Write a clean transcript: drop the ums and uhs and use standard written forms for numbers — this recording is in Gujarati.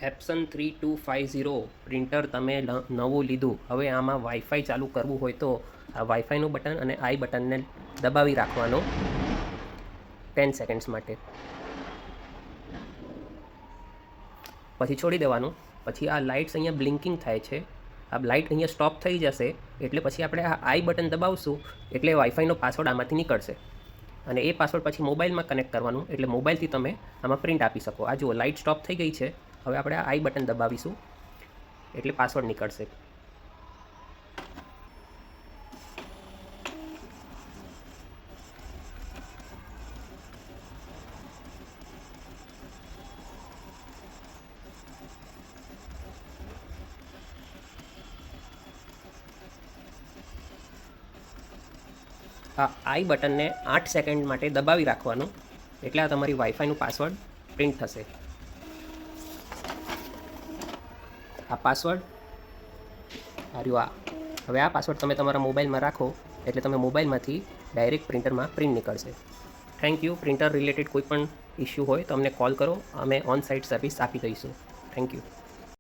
એપ્સન 3250 પ્રિન્ટર તમે નવું લીધું. હવે આમાં વાઈફાઈ ચાલુ કરવું હોય તો આ વાઈફાઈનું બટન અને આઈ બટનને દબાવી રાખવાનું 10 સેકન્ડ્સ માટે, પછી છોડી દેવાનું. પછી આ લાઇટ્સ અહીંયા બ્લિંકિંગ થાય છે, આ લાઇટ અહીંયા સ્ટોપ થઈ જશે એટલે પછી આપણે આ આઈ બટન દબાવશું એટલે વાઈફાઈનો પાસવર્ડ આમાંથી નીકળશે અને એ પાસવર્ડ પછી મોબાઈલમાં કનેક્ટ કરવાનું એટલે મોબાઈલથી તમે આમાં પ્રિન્ટ આપી શકો. આ જુઓ લાઇટ સ્ટોપ થઈ ગઈ છે. હવે આપણે આ આઈ બટન દબાવીશું એટલે પાસવર્ડ નીકળશે. આ આઈ બટનને 8 સેકન્ડ માટે દબાવી રાખવાનું એટલે આ તમારી વાઈફાઈનું પાસવર્ડ પ્રિન્ટ થશે. આ પાસવર્ડ આ હવે આ પાસવર્ડ તમે તમારા મોબાઈલમાં રાખો એટલે તમે મોબાઈલમાંથી ડાયરેક્ટ પ્રિન્ટરમાં પ્રિન્ટ નીકળશે. Thank you. પ્રિન્ટર રિલેટેડ કોઈ પણ ઇસ્યુ હોય તો અમને કોલ કરો, અમે ઓન સાઇટ સર્વિસ આપી દઈશું. Thank you.